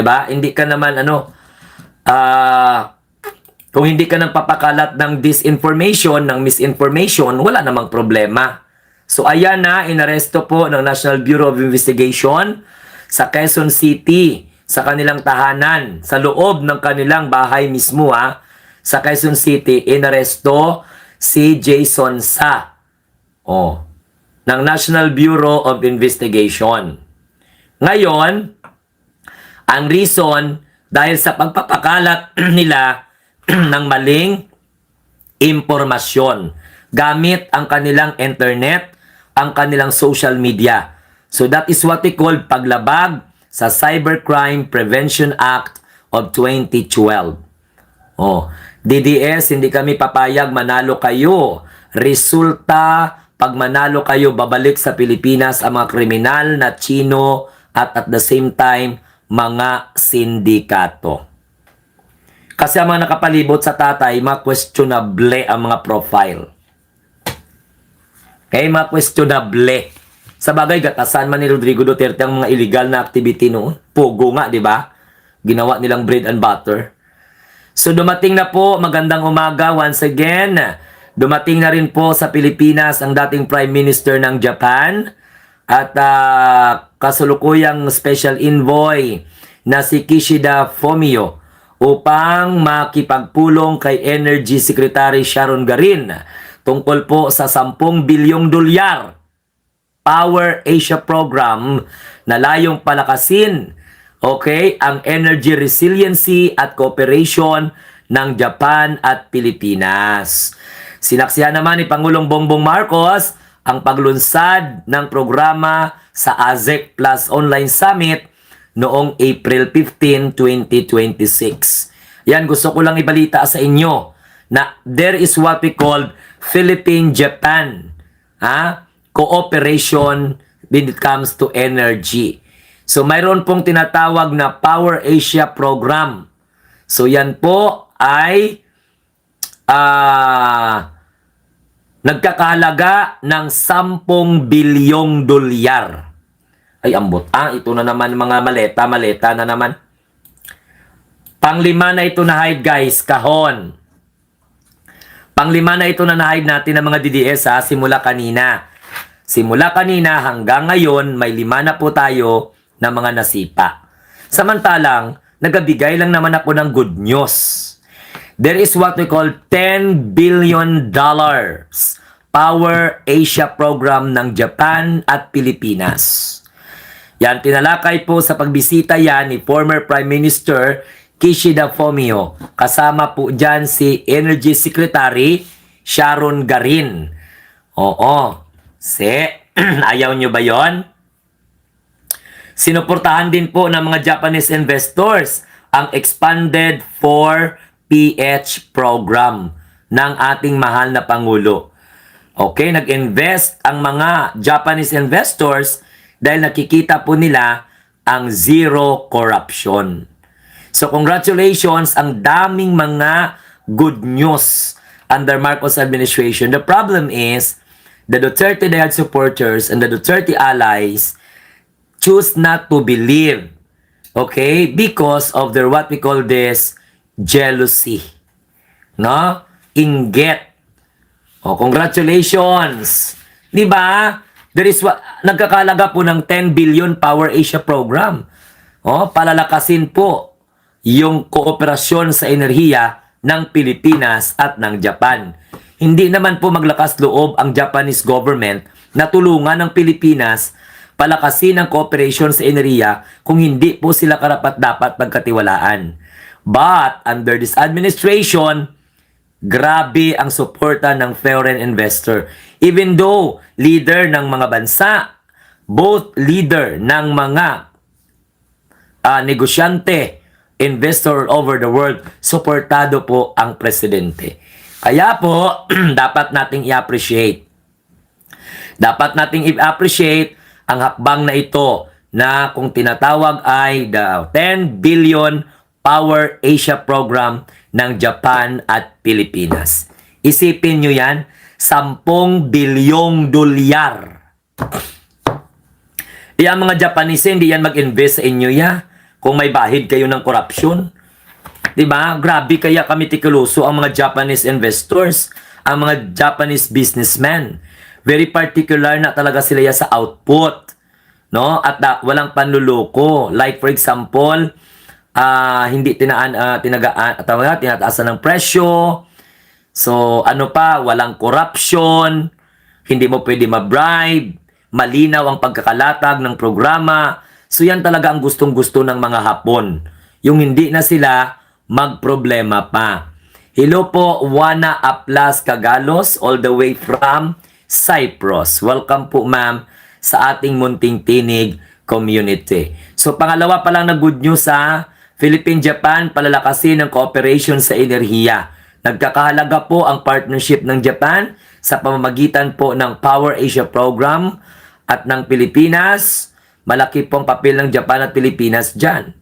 'Diba? Hindi ka naman kung hindi ka nagpapakalat ng disinformation, ng misinformation, wala namang problema. So ayan na, inaresto po ng National Bureau of Investigation sa Quezon City, sa kanilang tahanan, sa loob ng kanilang bahay mismo sa Quezon City, inaresto si Jason Sa ng National Bureau of Investigation. Ngayon, ang reason, dahil sa pagpapakalat nila ng maling impormasyon gamit ang kanilang internet, ang kanilang social media. So that is what we call paglabag sa Cybercrime Prevention Act of 2012. DDS, hindi kami papayag manalo kayo. Resulta, pag manalo kayo, babalik sa Pilipinas ang mga kriminal na Chino at the same time, mga sindikato. Kasi ang mga nakapalibot sa tatay, mga questionable ang mga profile. Okay, mga questionable. Sa bagay, gatasan man ni Rodrigo Duterte ang mga illegal na activity noon. Pogo nga, di ba? Ginawa nilang bread and butter. So dumating na po, magandang umaga once again. Dumating na rin po sa Pilipinas ang dating Prime Minister ng Japan at kasulukuyang special envoy na si Kishida Fumio upang makipagpulong kay Energy Secretary Sharon Garin tungkol po sa 10 bilyong dolyar Power Asia Program na layong palakasin ang energy resiliency at cooperation ng Japan at Pilipinas. Sinaksihan naman ni Pangulong Bongbong Marcos ang paglunsad ng programa sa ASEC Plus Online Summit noong April 15, 2026. Yan, gusto ko lang ibalita sa inyo na there is what we call Philippine-Japan cooperation when it comes to energy. So mayroon pong tinatawag na Power Asia Program. So yan po ay nagkakahalaga ng 10 bilyong dolyar. Ay, ambot. Ito na naman mga maleta na naman. Panglima na ito na hide, guys. Kahon. Panglima na ito na na-hide natin ng mga DDS simula kanina. Simula kanina hanggang ngayon, may 5 na po tayo na mga nasipa. Samantalang, nagabigay lang naman ako ng good news. There is what we call $10 billion Power Asia Program ng Japan at Pilipinas. Yan, tinalakay po sa pagbisita yan ni former Prime Minister Kishida Fumio. Kasama po dyan si Energy Secretary Sharon Garin. Ayaw nyo ba yon? Sinuportahan din po ng mga Japanese investors ang Expanded 4PH program ng ating mahal na Pangulo. Nag-invest ang mga Japanese investors dahil nakikita po nila ang zero corruption. So congratulations, ang daming mga good news under Marcos administration. The problem is, the Duterte Dayad supporters and the Duterte allies choose not to believe, because of their what we call this jealousy, inggit. Congratulations, di ba? There is nagkakalaga po ng 10 billion Power Asia Program. Palalakasin po yung kooperasyon sa enerhiya ng Pilipinas at ng Japan. Hindi naman po maglakas loob ang Japanese government na tulungan ng Pilipinas palakasin ang cooperation sa enerhiya kung hindi po sila karapat-dapat pagkatiwalaan. But under this administration, grabe ang suporta ng foreign investor. Even though leader ng mga bansa, both leader ng mga negosyante, investor all over the world, suportado po ang presidente. Kaya po, dapat nating i-appreciate. Dapat nating i-appreciate ang hakbang na ito na kung tinatawag ay the 10 billion Power Asia Program ng Japan at Pilipinas. Isipin nyo yan, 10 bilyong dolyar. Ang mga Japanese, hindi yan mag-invest sa inyo kung may bahid kayo ng korupsyon. 'Di ba? Grabe kaya kami tikuloso ang mga Japanese investors, ang mga Japanese businessmen. Very particular na talaga sila sa output, no? At walang panluloko. Like for example, hindi tinataasan ng presyo. So, ano pa, walang corruption, hindi mo pwede ma-bribe, malinaw ang pagkakalatag ng programa. So, yan talaga ang gustong-gusto ng mga Hapon. Yung hindi na sila magproblema pa. Hello po, Juana Aplas Cagalos, all the way from Cyprus. Welcome po, ma'am, sa ating Munting Tinig community. So, pangalawa pa lang na good news sa Philippine-Japan, palalakasin ng cooperation sa enerhiya. Nagkakahalaga po ang partnership ng Japan sa pamamagitan po ng Power Asia Program at ng Pilipinas. Malaki pong papel ng Japan at Pilipinas dyan.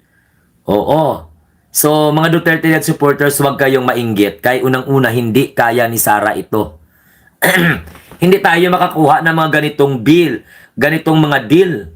Oo. So, mga Duterte at supporters, huwag kayong mainggit. Kaya unang-una, hindi kaya ni Sara ito. Hindi tayo makakuha ng mga ganitong bill, ganitong mga deal.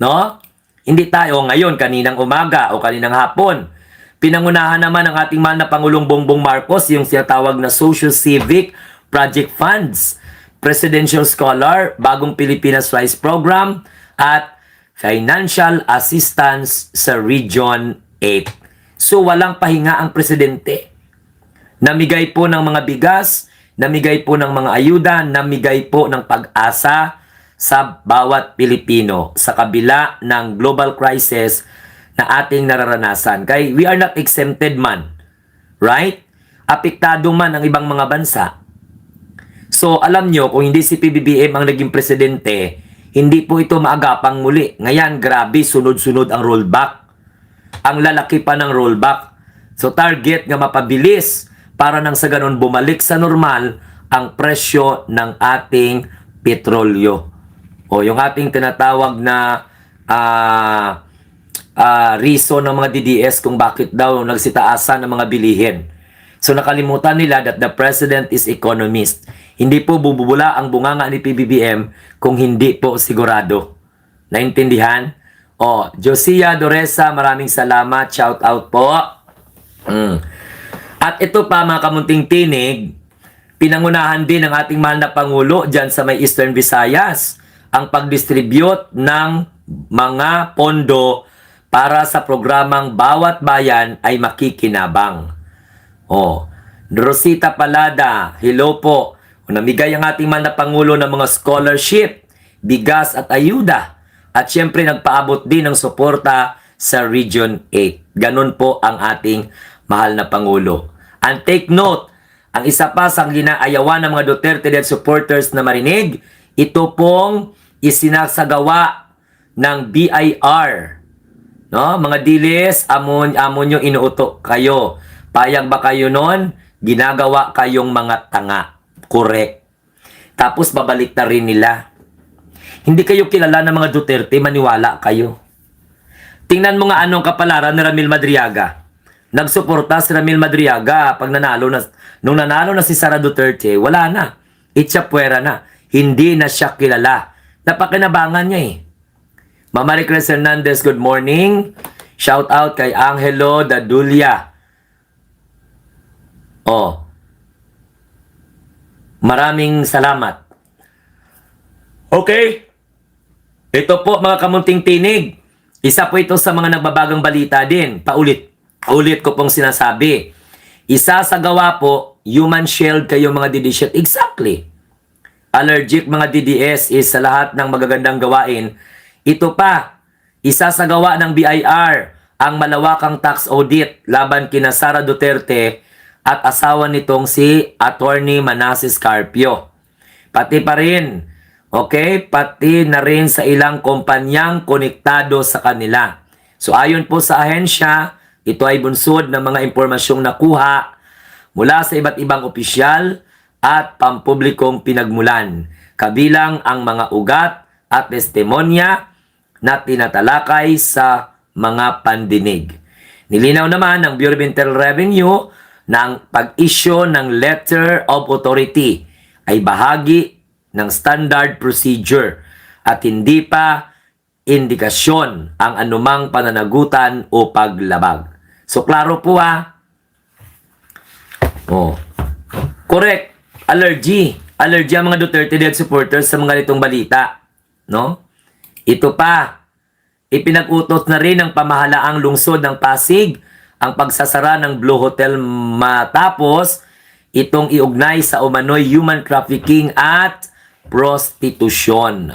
No? Hindi tayo ngayon, kaninang umaga o kaninang hapon. Pinangunahan naman ng ating mahal na Pangulong Bongbong Marcos yung sinatawag na Social Civic Project Funds, Presidential Scholar, Bagong Pilipinas Rice Program, at Financial Assistance sa Region 8. So walang pahinga ang presidente. Namigay po ng mga bigas, namigay po ng mga ayuda, namigay po ng pag-asa sa bawat Pilipino sa kabila ng global crisis na ating nararanasan. Kaya we are not exempted man. Right? Apektado man ang ibang mga bansa. So, alam nyo, kung hindi si PBBM ang naging presidente, hindi po ito maagapang muli. Ngayon, grabe, sunod-sunod ang rollback. Ang lalaki pa ng rollback. So, target nga mapabilis para nang sa ganun bumalik sa normal ang presyo ng ating petrolyo. O, yung ating tinatawag na reason ng mga DDS kung bakit daw nagsitaasan ng mga bilihin. So nakalimutan nila that the president is economist. Hindi po bububula ang bunganga ni PBBM kung hindi po sigurado. Naintindihan? O, Josia Doresa, maraming salamat. Shout out po. At ito pa mga kamunting tinig, pinangunahan din ng ating mahal na Pangulo dyan sa may Eastern Visayas ang pag-distribute ng mga pondo para sa programang Bawat Bayan ay Makikinabang. Oh, Rosita Palada, hello po. Namigay ang ating mahal na Pangulo ng mga scholarship, bigas at ayuda. At syempre nagpaabot din ng suporta sa Region 8. Ganun po ang ating mahal na Pangulo. And take note, ang isa pa sa ginaayawan ng mga Duterte at supporters na marinig, ito pong isinasagawa ng BIR. No? Mga dilis, amon nyo inuuto kayo. Payag ba kayo nun? Ginagawa kayong mga tanga. Correct. Tapos babalik na rin nila. Hindi kayo kilala ng mga Duterte, maniwala kayo. Tingnan mo nga anong kapalaran ni Ramil Madriaga. Nagsuporta si Ramil Madriaga pag nung nanalo na si Sara Duterte, wala na. Itchapuera na. Hindi na siya kilala. Napakinabangan niya eh. Mama Maricruz Hernandez, good morning. Shout out kay Angelo Dadulia. Oh. Maraming salamat. Okay. Ito po mga kamunting tinig. Isa po ito sa mga nagbabagang balita din. Paulit ko pong sinasabi. Isa sa gawa po, human shield kayo mga DDS. Exactly. Allergic mga DDS is sa lahat ng magagandang gawain. Ito pa, isa sa gawa ng BIR, ang malawakang tax audit laban kina Sara Duterte at asawa nitong si Attorney Manasseh Carpio. Pati pa rin, okay, pati na rin sa ilang kumpanyang konektado sa kanila. So ayon po sa ahensya, ito ay bunsod ng mga impormasyong nakuha mula sa iba't ibang opisyal at pampublikong pinagmulan, kabilang ang mga ugat at testimonya na tinatalakay sa mga pandinig. Nilinaw naman ng Bureau of Internal Revenue na ang pag-issue ng Letter of Authority ay bahagi ng standard procedure at hindi pa indikasyon ang anumang pananagutan o paglabag. So, klaro po Oh. Correct. Allergy. Allergy ang mga Duterte Dead supporters sa mga nitong balita. No? Ito pa. Ipinag-utos na rin ng pamahalaang lungsod ng Pasig ang pagsasara ng Blue Hotel matapos itong iugnay sa umano'y human trafficking at prostitution.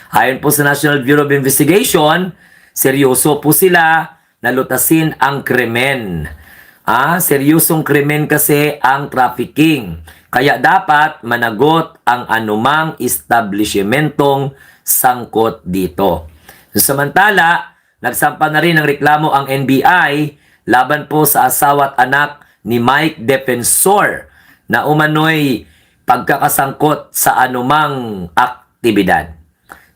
Ayon po sa National Bureau of Investigation, seryoso po sila na lutasin ang krimen. Seryosong krimen kasi ang trafficking. Kaya dapat managot ang anumang establishmentong sangkot dito. Samantala, nagsampa na rin ng reklamo ang NBI laban po sa asawa at anak ni Mike Defensor na umano'y pagkakasangkot sa anumang aktibidad.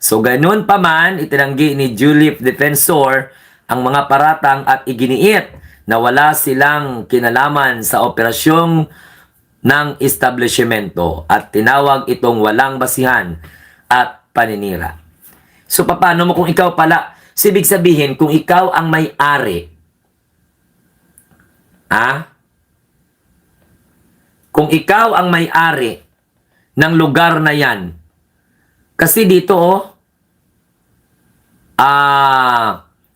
So ganun pa man, itinanggi ni Julie Defensor ang mga paratang at iginiit na wala silang kinalaman sa operasyong ng establishmento at tinawag itong walang basihan at paninira. So paano mo kung ikaw pala, ibig sabihin kung ikaw ang may-ari, kung ikaw ang may-ari ng lugar na yan, kasi dito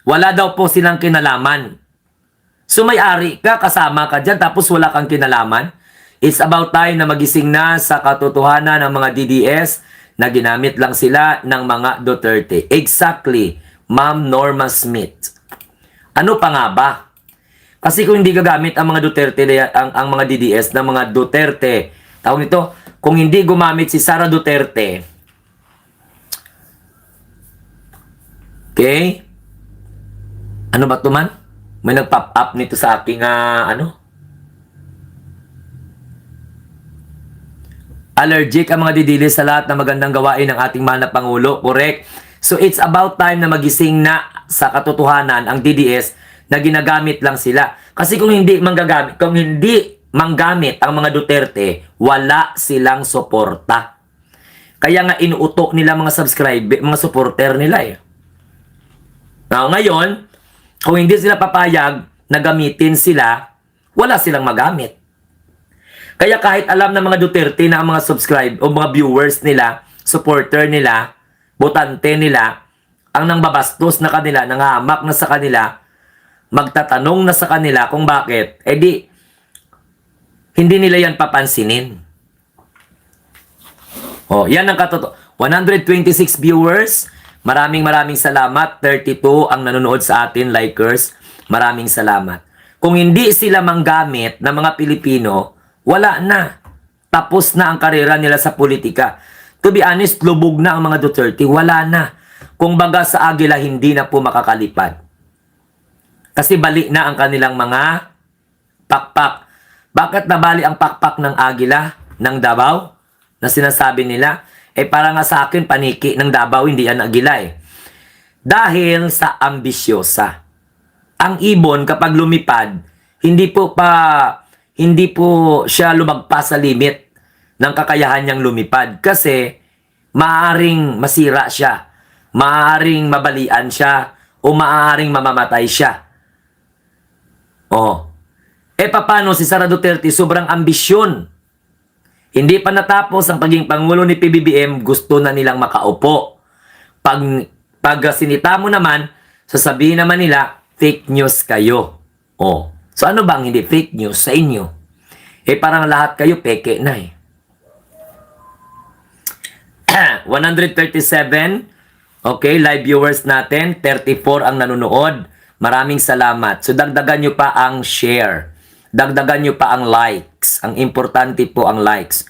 wala daw po silang kinalaman. So may-ari ka, kasama ka dyan, tapos wala kang kinalaman. It's about time na magising na sa katotohanan ng mga DDS na ginamit lang sila ng mga Duterte. Exactly, Ma'am Norma Smith. Ano pa nga ba? Kasi kung hindi gagamit ang mga Duterte, ang mga DDS ng mga Duterte, tawag nito, kung hindi gumamit si Sara Duterte, okay? Ano ba ito man? May nag-pop up nito sa aking, Allergic ang mga didili sa lahat ng magandang gawain ng ating mahal na Pangulo. Correct. So, it's about time na magising na sa katotohanan ang DDS na ginagamit lang sila. Kasi kung hindi manggamit ang mga Duterte, wala silang suporta. Kaya nga inuutok nila mga mga supporter nila Now, ngayon, kung hindi sila papayag na gamitin sila, wala silang magamit. Kaya kahit alam ng mga Duterte na ang mga o mga viewers nila, supporter nila, botante nila, ang nangbabastos na kanila, nanghahamak na sa kanila, magtatanong na sa kanila kung bakit, hindi nila yan papansinin. Yan ang katoto. 126 viewers, maraming salamat. 32 ang nanonood sa atin, likers. Maraming salamat. Kung hindi sila manggamit ng mga Pilipino, wala na. Tapos na ang karera nila sa politika. To be honest, lubog na ang mga Duterte. Wala na. Kung baga sa Agila, hindi na po makakalipad. Kasi bali na ang kanilang mga pakpak. Bakit nabali ang pakpak ng Agila, ng Davao, na sinasabi nila? Para nga sa akin, paniki ng Davao, hindi yan Agila Dahil sa ambisyosa. Ang ibon, kapag lumipad, hindi po siya lumagpas sa limit ng kakayahan niyang lumipad. Kasi, maaaring masira siya. Maaaring mabalian siya. O maaaring mamamatay siya. Paano si Sara Duterte? Sobrang ambisyon. Hindi pa natapos ang pagiging Pangulo ni PBBM, gusto na nilang makaupo. Pag sinita mo naman, sasabihin naman nila, fake news kayo. So ano bang hindi fake news sa inyo? Parang lahat kayo peke na 137, okay, live viewers natin, 34 ang nanonood. Maraming salamat. So dagdagan nyo pa ang share. Dagdagan nyo pa ang likes. Ang importante po ang likes.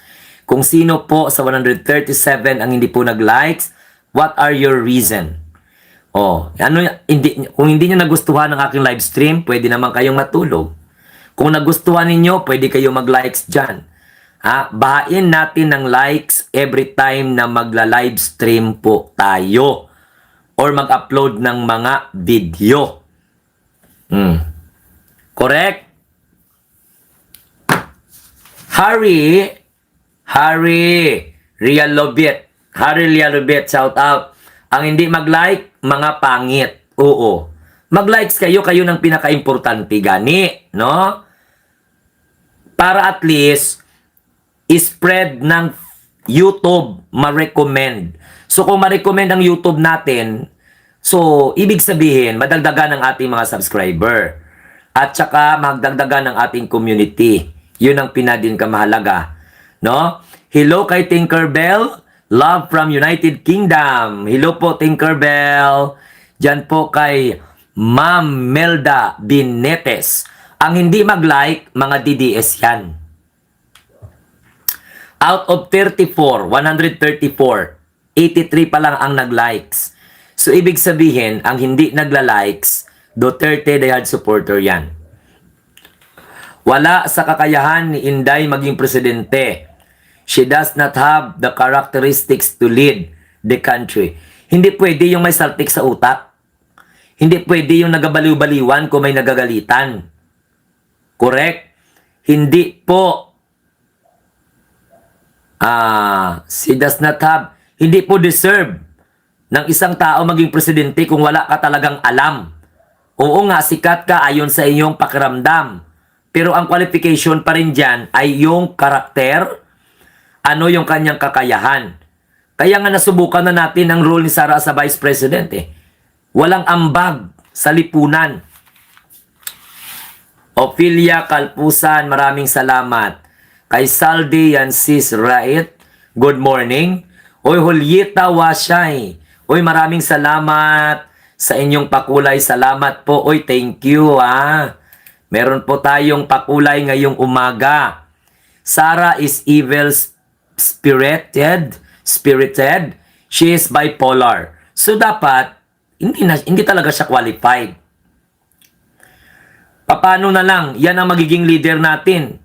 Kung sino po sa 137 ang hindi po nag-likes, what are your reason? Kung hindi nyo nagustuhan ang aking live stream, pwede naman kayong matulog. Kung nagustuhan ninyo, pwede kayo mag-likes dyan. Bahain natin ng likes every time na magla-live stream po tayo or mag-upload ng mga video. Correct? Harry Rialobit, shout out. Ang hindi mag-like, mga pangit. Oo. Mag-likes kayo ng pinaka-importante gani, no? Para at least spread ng YouTube ma-recommend. So kung ma-recommend ang YouTube natin, so ibig sabihin madagdagan ng ating mga subscriber. At saka magdagdagan ng ating community. Yun ang pinadin kamahalaga, no? Hello kay Tinkerbell, love from United Kingdom. Hello po Tinkerbell. Diyan po kay Ma'am Melda Binetes. Ang hindi mag-like, mga DDS yan. Out of 34, 134, 83 pa lang ang nag-likes. So, ibig sabihin, ang hindi nagla-likes, Duterte diehard supporter yan. Wala sa kakayahan ni Inday maging presidente. She does not have the characteristics to lead the country. Hindi pwede yung may saltik sa utak. Hindi pwede yung nagabaliw-baliwan kung may nagagalitan. Correct? Hindi po. She does not have, hindi po deserve ng isang tao maging presidente kung wala ka talagang alam. Oo nga, sikat ka ayon sa iyong pakiramdam. Pero ang qualification pa rin dyan ay yung karakter, ano yung kanyang kakayahan. Kaya nga nasubukan na natin ang role ni Sara sa Vice President eh. Walang ambag sa lipunan. Ophelia Kalpusan, maraming salamat. Kay Saldi Yansis Rait, good morning. Oy, Julieta Washay. Oy, maraming salamat sa inyong pakulay. Salamat po. Oy, thank you Meron po tayong pakulay ngayong umaga. Sarah is evil spirited. She is bipolar. So dapat hindi talaga siya qualified. Paano na lang? Yan ang magiging leader natin.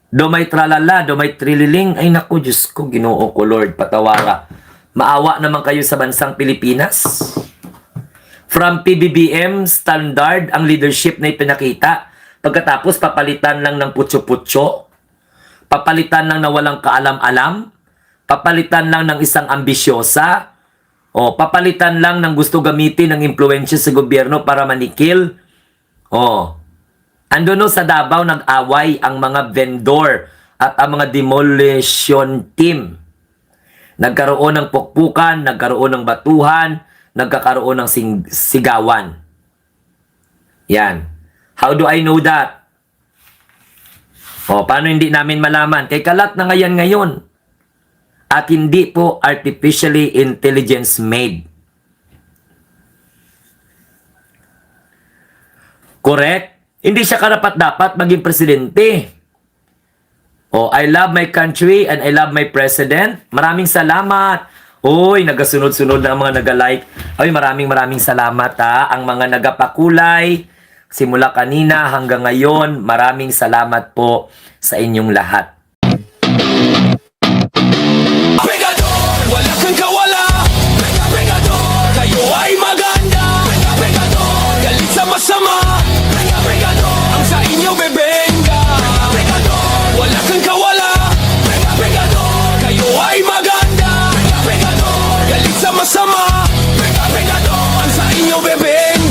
Do may tralala, do may trililing. Ay naku, Diyos ko, Ginoo ko, Lord, patawara. Maawa naman kayo sa bansang Pilipinas. From PBBM standard, ang leadership na ipinakita. Pagkatapos, papalitan lang ng putso-putso. Papalitan lang na walang kaalam-alam. Papalitan lang ng isang ambisyosa. O, papalitan lang ng gusto gamitin ng impluensya sa gobyerno para manikil. O, andun sa Davao nag-away ang mga vendor at ang mga demolition team. Nagkaroon ng pukpukan, nagkaroon ng batuhan, nagkakaroon ng sigawan. Yan. How do I know that? O, paano hindi namin malaman? Kay kalat na ngayon. At hindi po artificially intelligence made. Correct? Hindi siya karapat-dapat maging presidente. Oh, I love my country and I love my president. Maraming salamat. Uy, nagasunod-sunod na ang mga naga-like. Ay, maraming salamat Ang mga nagapakulay, simula kanina hanggang ngayon, maraming salamat po sa inyong lahat. Wala kang kawala, Regador, kayo ay maganda, Regador, galit sa masama, Regador, ang sa inyo bebenga, Regador, wala kang kawala, Regador, kayo ay maganda, Regador, galit sa masama, Regador, ang sa inyo bebenga.